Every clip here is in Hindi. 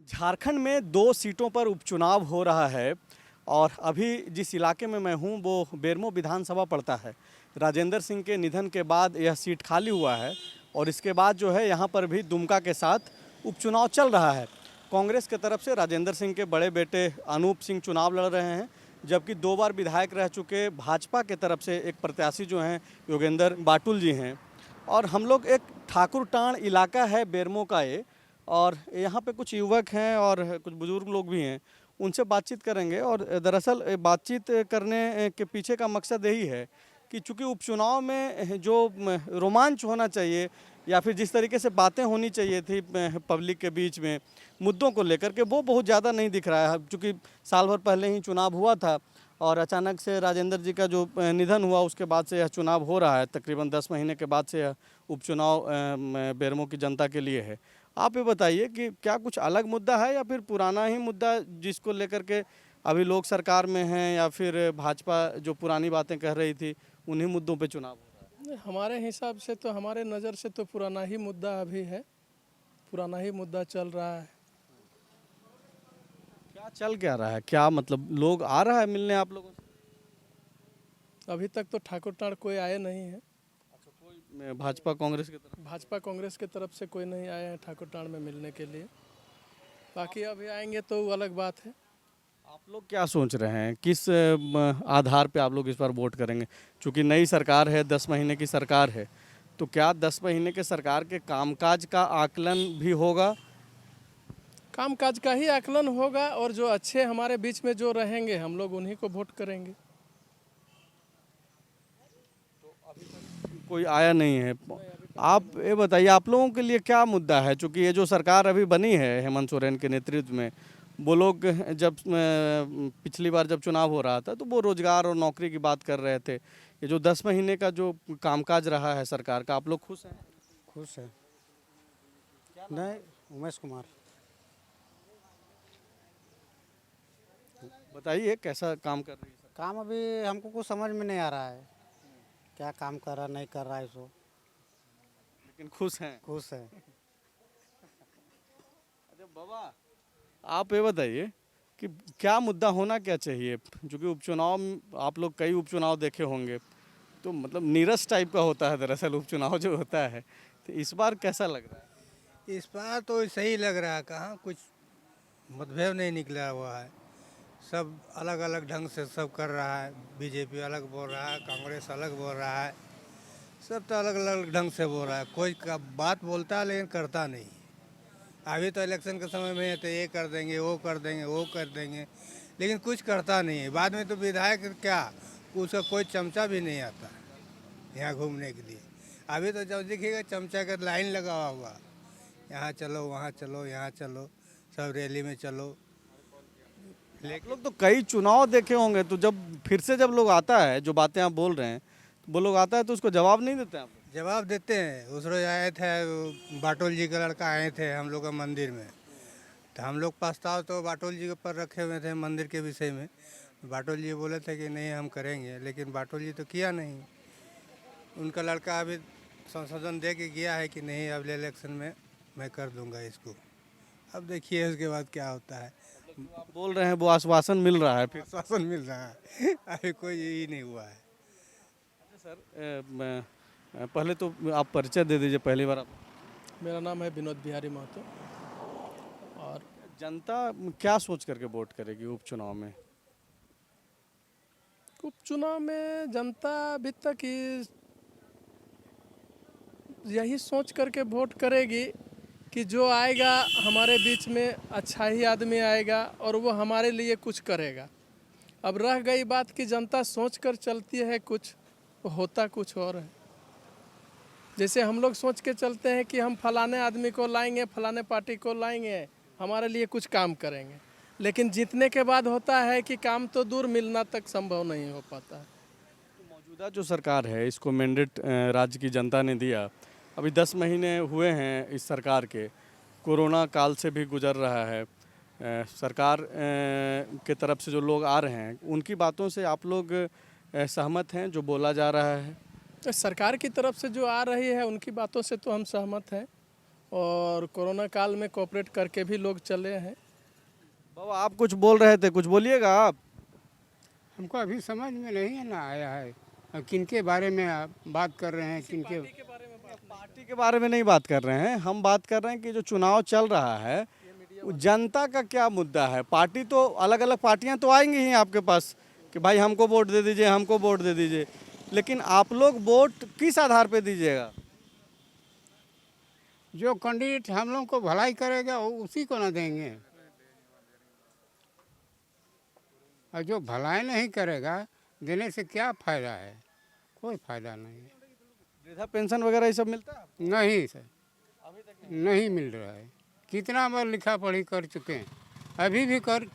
झारखंड में 2 सीटों पर उपचुनाव हो रहा है और अभी जिस इलाके में मैं हूं वो बेरमो विधानसभा पड़ता है। राजेंद्र सिंह के निधन के बाद यह सीट खाली हुआ है और इसके बाद जो है यहां पर भी दुमका के साथ उपचुनाव चल रहा है। कांग्रेस की तरफ से राजेंद्र सिंह के बड़े बेटे अनूप सिंह चुनाव लड़ रहे हैं, जबकि 2 बार विधायक रह चुके भाजपा के तरफ से एक प्रत्याशी जो हैं योगेंद्र बाटुल जी हैं। और हम लोग एक ठाकुरटाण इलाका है बेरमो का ये, और यहाँ पे कुछ युवक हैं और कुछ बुजुर्ग लोग भी हैं, उनसे बातचीत करेंगे। और दरअसल बातचीत करने के पीछे का मकसद यही है कि चूंकि उपचुनाव में जो रोमांच होना चाहिए या फिर जिस तरीके से बातें होनी चाहिए थी पब्लिक के बीच में मुद्दों को लेकर के, वो बहुत ज़्यादा नहीं दिख रहा है। चूँकि साल भर पहले ही चुनाव हुआ था और अचानक से राजेंद्र जी का जो निधन हुआ उसके बाद से यह चुनाव हो रहा है। तकरीबन 10 महीने के बाद से यह उपचुनाव बेरमो की जनता के लिए है। आप ये बताइए कि क्या कुछ अलग मुद्दा है या फिर पुराना ही मुद्दा जिसको लेकर के अभी लोग सरकार में हैं, या फिर भाजपा जो पुरानी बातें कह रही थी उन्हीं मुद्दों पे चुनाव हो रहा है? नहीं, हमारे हिसाब से तो हमारे नज़र से तो पुराना ही मुद्दा अभी है, पुराना ही मुद्दा चल रहा है। क्या चल क्या रहा है, क्या मतलब लोग आ रहा है मिलने आप लोगों से? अभी तक तो ठाकुरटाण कोई आए नहीं है, अच्छा, कोई भाजपा कांग्रेस की तरफ? भाजपा कांग्रेस की तरफ से कोई नहीं आए हैं ठाकुरटाण में मिलने के लिए। बाकी अभी आएंगे तो वो अलग बात है। आप लोग क्या सोच रहे हैं, किस आधार पे आप लोग इस बार वोट करेंगे? चूंकि नई सरकार है, 10 महीने की सरकार है, तो क्या 10 महीने के सरकार के कामकाज का आकलन भी होगा? कामकाज का ही आकलन होगा और जो अच्छे हमारे बीच में जो रहेंगे हम लोग उन्हीं को वोट करेंगे। कोई आया नहीं है। आप ये बताइए, आप लोगों के लिए क्या मुद्दा है? चूंकि ये जो सरकार अभी बनी है हेमंत सोरेन के नेतृत्व में, वो लोग जब पिछली बार जब चुनाव हो रहा था तो वो रोजगार और नौकरी की बात कर रहे थे। ये जो 10 महीने का जो कामकाज रहा है सरकार का, आप लोग खुश हैं? खुश है। नहीं, उमेश कुमार। बताइए कैसा काम कर रही है सरकार? काम अभी हमको कुछ समझ में नहीं आ रहा है, क्या काम कर रहा नहीं कर रहा है सो। लेकिन खुश हैं? खुश है। अच्छा बाबा, आप ये बताइए कि क्या मुद्दा होना क्या चाहिए? क्योंकि उपचुनाव आप लोग कई उपचुनाव देखे होंगे, तो मतलब नीरस टाइप का होता है दरअसल उपचुनाव जो होता है, तो इस बार कैसा लग रहा है? इस बार तो सही लग रहा है, कहाँ कुछ मतभेद नहीं निकला हुआ है। सब अलग अलग ढंग से सब कर रहा है। बीजेपी अलग बोल रहा है, कांग्रेस अलग बोल रहा है, सब तो अलग अलग ढंग से बोल रहा है। कोई का बात बोलता है लेकिन करता नहीं। अभी तो इलेक्शन के समय में तो ये कर देंगे, वो कर देंगे, वो कर देंगे, लेकिन कुछ करता नहीं है। बाद में तो विधायक क्या, उसका कोई चमचा भी नहीं आता यहाँ घूमने के लिए। अभी तो जब देखिएगा चमचा का लाइन लगा हुआ, यहाँ चलो, वहाँ चलो, यहाँ चलो, सब रैली में चलो। आप लोग तो कई चुनाव देखे होंगे, तो जब फिर से जब लोग आता है, जो बातें आप बोल रहे हैं, वो लोग आता है तो उसको जवाब नहीं देते हैं आप लोग? जवाब देते हैं। उस रोज आए थे, वो बाटोल जी का लड़का आए थे हम लोग का मंदिर में, तो हम लोग प्रस्ताव तो बाटोल जी के ऊपर रखे हुए थे मंदिर के विषय में। बाटोल जी बोले थे कि नहीं हम करेंगे, लेकिन बाटोल जी तो किया नहीं। उनका लड़का अभी संशोधन दे के गया है कि नहीं अगले इलेक्शन में मैं कर दूंगा इसको। अब देखिए उसके बाद क्या होता है। जो आप बोल रहे हैं वो आश्वासन मिल रहा है फिर? शासन मिल रहा है, अभी कोई यही नहीं हुआ है। अच्छा सर, पहले तो आप परिचय दे दीजिए पहली बार आप। मेरा नाम है विनोद बिहारी महतो। और जनता क्या सोच करके वोट करेगी उपचुनाव में? उपचुनाव में जनता अभी तक यही सोच करके वोट करेगी कि जो आएगा हमारे बीच में अच्छा ही आदमी आएगा और वो हमारे लिए कुछ करेगा। अब रह गई बात कि जनता सोच कर चलती है कुछ, होता कुछ और है। जैसे हम लोग सोच के चलते हैं कि हम फलाने आदमी को लाएंगे, फलाने पार्टी को लाएंगे, हमारे लिए कुछ काम करेंगे, लेकिन जीतने के बाद होता है कि काम तो दूर, मिलना तक संभव नहीं हो पाता है। मौजूदा जो सरकार है इसको मैंडेट राज्य की जनता ने दिया, अभी 10 महीने हुए हैं इस सरकार के, कोरोना काल से भी गुजर रहा है। सरकार के तरफ से जो लोग आ रहे हैं उनकी बातों से आप लोग सहमत हैं जो बोला जा रहा है? तो सरकार की तरफ से जो आ रही है उनकी बातों से तो हम सहमत हैं, और कोरोना काल में कोऑपरेट करके भी लोग चले हैं। बाबा आप कुछ बोल रहे थे, कुछ बोलिएगा आप। हमको अभी समझ में नहीं ना आया है अब किनके बारे में आप बात कर रहे हैं, किनके पार्टी के बारे में नहीं बात कर रहे हैं, हम बात कर रहे हैं कि जो चुनाव चल रहा है वो जनता का क्या मुद्दा है। पार्टी तो अलग अलग पार्टियां तो आएंगी ही आपके पास कि भाई हमको वोट दे दीजिए, हमको वोट दे दीजिए, लेकिन आप लोग वोट किस आधार पे दीजिएगा? जो कैंडिडेट हम लोग को भलाई करेगा वो उसी को ना देंगे, और जो भलाई नहीं करेगा देने से क्या फायदा है? कोई फायदा नहीं है। वृद्धा पेंशन वगैरह ये सब मिलता है? नहीं सर, नहीं मिल रहा है। कितना बार लिखा पढ़ी कर चुके हैं, अभी भी कर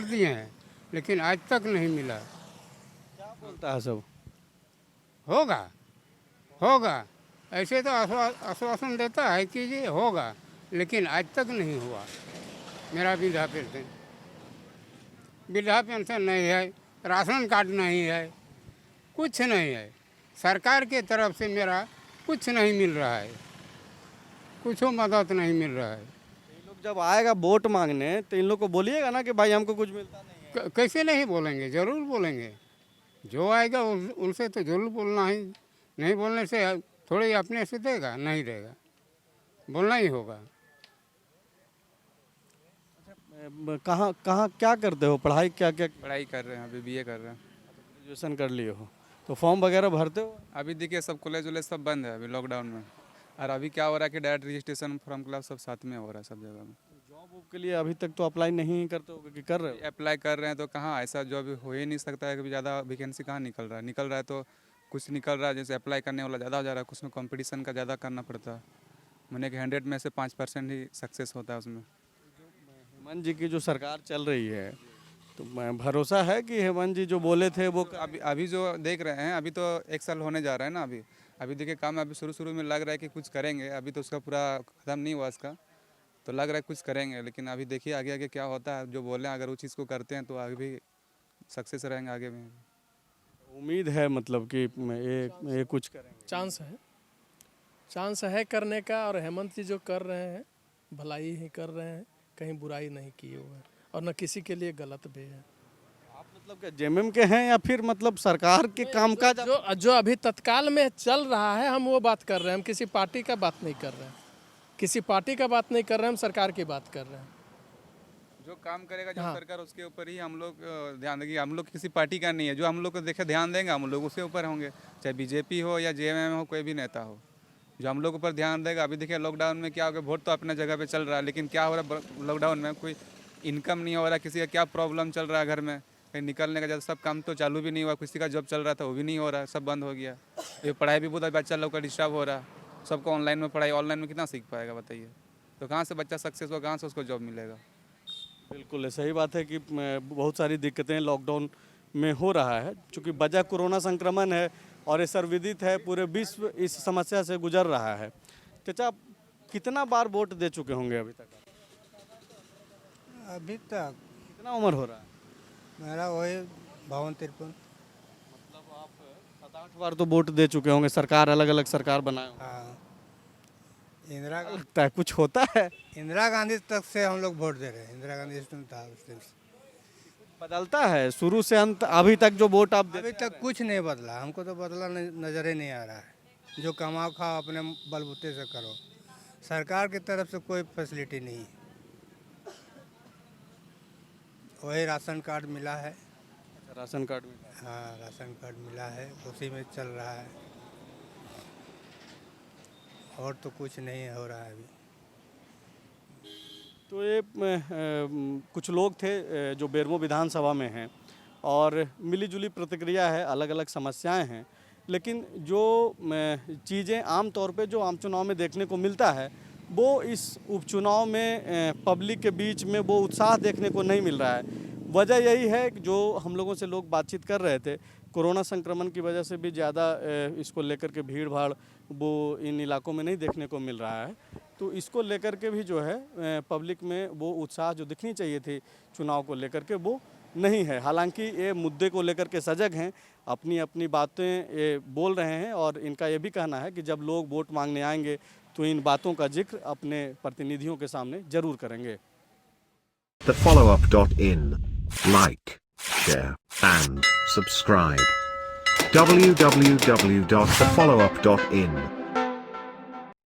दिए हैं, लेकिन आज तक नहीं मिला। क्या बोलता है सब? होगा होगा ऐसे तो आश्वासन देता है कि ये होगा, लेकिन आज तक नहीं हुआ। मेरा वृद्धा पेंशन नहीं है, राशन कार्ड नहीं है, कुछ नहीं है। सरकार के तरफ से मेरा कुछ नहीं मिल रहा है, कुछ मदद नहीं मिल रहा है। ये लोग जब आएगा वोट मांगने तो इन लोग को बोलिएगा ना कि भाई हमको कुछ मिलता नहीं है। कैसे नहीं बोलेंगे? ज़रूर बोलेंगे। जो आएगा उनसे तो जरूर बोलना ही, नहीं बोलने से थोड़ी अपने से देगा, नहीं देगा, बोलना ही होगा। कहाँ कहाँ क्या करते हो पढ़ाई? क्या क्या पढ़ाई कर रहे हैं, अभी बीए कर रहे हैं। ग्रेजुएशन कर लिए हो तो फॉर्म वगैरह भरते हो? अभी देखिए सब कॉलेज वॉलेज सब बंद है अभी लॉकडाउन में, और अभी क्या हो रहा है कि डायरेक्ट रजिस्ट्रेशन फॉर्म क्लास सब साथ में हो रहा है सब जगह में। जॉब के लिए अभी तक तो अप्लाई नहीं करते हो कि कर रहे हो? अप्लाई कर रहे हैं तो कहाँ ऐसा जॉब हो ही नहीं सकता है कि ज़्यादा वैकेंसी कहाँ निकल रहा है तो कुछ निकल रहा है, जैसे अप्लाई करने वाला ज़्यादा हो जा रहा है, कुछ में कंपटीशन का ज़्यादा करना पड़ता है। मैंने कि 100 में से 5% ही सक्सेस होता है उसमें। हेमंत जी की जो सरकार चल रही है तो भरोसा है कि हेमंत जी जो बोले थे वो अभी जो देख रहे हैं, अभी तो 1 साल होने जा रहा है ना। अभी देखिए काम अभी शुरू में लग रहा है कि कुछ करेंगे, अभी तो उसका पूरा ख़त्म नहीं हुआ इसका, तो लग रहा है कुछ करेंगे, लेकिन अभी देखिए आगे आगे क्या होता है। जो बोले अगर उस चीज़ को करते हैं तो आगे भी सक्सेस रहेंगे आगे भी। उम्मीद है मतलब कि ये कुछ करेंगे? चांस है करने का, और हेमंत जी जो कर रहे हैं भलाई ही कर रहे हैं, कहीं बुराई नहीं किए हुए हैं, और न किसी के लिए गलत भी है। आप मतलब क्या जेएमएम के हैं या फिर मतलब सरकार के कामकाज? जो अभी तत्काल में चल रहा है हम वो बात कर रहे हैं, हम किसी पार्टी का बात नहीं कर रहे हैं, किसी पार्टी का बात नहीं कर रहे हैं, हम सरकार की बात कर रहे हैं। जो काम करेगा जो सरकार उसके ऊपर ही हम लोग ध्यान देंगे। हम लोग किसी पार्टी का नहीं है, जो हम लोग को देखे ध्यान देंगे हम लोग उसके ऊपर होंगे, चाहे बीजेपी हो या जेएमएम हो, कोई भी नेता हो जो हम लोग ऊपर ध्यान देगा। अभी देखिए लॉकडाउन में क्या हो गया, वोट तो अपने जगह पे चल रहा है, लेकिन क्या हो रहा है लॉकडाउन में, कोई इनकम नहीं हो रहा, किसी का क्या प्रॉब्लम चल रहा है घर में, कहीं निकलने का, सब काम तो चालू भी नहीं हुआ, किसी का जॉब चल रहा था वो भी नहीं हो रहा, सब बंद हो गया। ये पढ़ाई भी बहुत बच्चा लोग का डिस्टर्ब हो रहा है, सबको ऑनलाइन में पढ़ाई, ऑनलाइन में कितना सीख पाएगा बताइए? तो कहाँ से बच्चा सक्सेस हो, कहाँ से उसको जॉब मिलेगा? बिल्कुल सही बात है कि बहुत सारी दिक्कतें लॉकडाउन में हो रहा है, क्योंकि वजह कोरोना संक्रमण है और ये सर्वविदित है, पूरे विश्व इस समस्या से गुजर रहा है। चाचा कितना बार वोट दे चुके होंगे अभी तक? अभी तक कितना उम्र हो रहा है? मेरा वही 52-53। मतलब आप 7-8 बार तो वोट दे चुके होंगे, सरकार अलग अलग सरकार बनाए होंगे। हाँ, लगता है कुछ होता है? इंदिरा गांधी तक से हम लोग वोट दे रहे हैं। इंदिरा गांधी सिस्टम था उस दिन से। बदलता है शुरू से अंत अभी तक जो वोट आप अभी तक कुछ नहीं बदला, हमको तो बदला नजर ही नहीं आ रहा है। जो कमाओ खाओ अपने बलबूते से करो, सरकार की तरफ से कोई फैसिलिटी नहीं है। वही राशन कार्ड मिला है। राशन कार्ड में? हाँ, राशन कार्ड मिला है, उसी में चल रहा है, और तो कुछ नहीं हो रहा है अभी। तो ये कुछ लोग थे जो बेरमो विधानसभा में हैं और मिलीजुली प्रतिक्रिया है, अलग अलग समस्याएं हैं, लेकिन जो चीज़ें आम तौर पे जो आम चुनाव में देखने को मिलता है वो इस उपचुनाव में पब्लिक के बीच में वो उत्साह देखने को नहीं मिल रहा है। वजह यही है कि जो हम लोगों से लोग बातचीत कर रहे थे, कोरोना संक्रमण की वजह से भी ज़्यादा इसको लेकर के भीड़ भाड़ वो इन इलाकों में नहीं देखने को मिल रहा है। तो इसको लेकर के भी जो है पब्लिक में वो उत्साह जो दिखनी चाहिए थी चुनाव को लेकर के वो नहीं है। हालांकि ये मुद्दे को लेकर के सजग हैं, अपनी अपनी बातें ये बोल रहे हैं और इनका ये भी कहना है कि जब लोग वोट मांगने आएंगे तो इन बातों का जिक्र अपने प्रतिनिधियों के सामने जरूर करेंगे। thefollowup.in. Like, share, and subscribe. www.thefollowup.in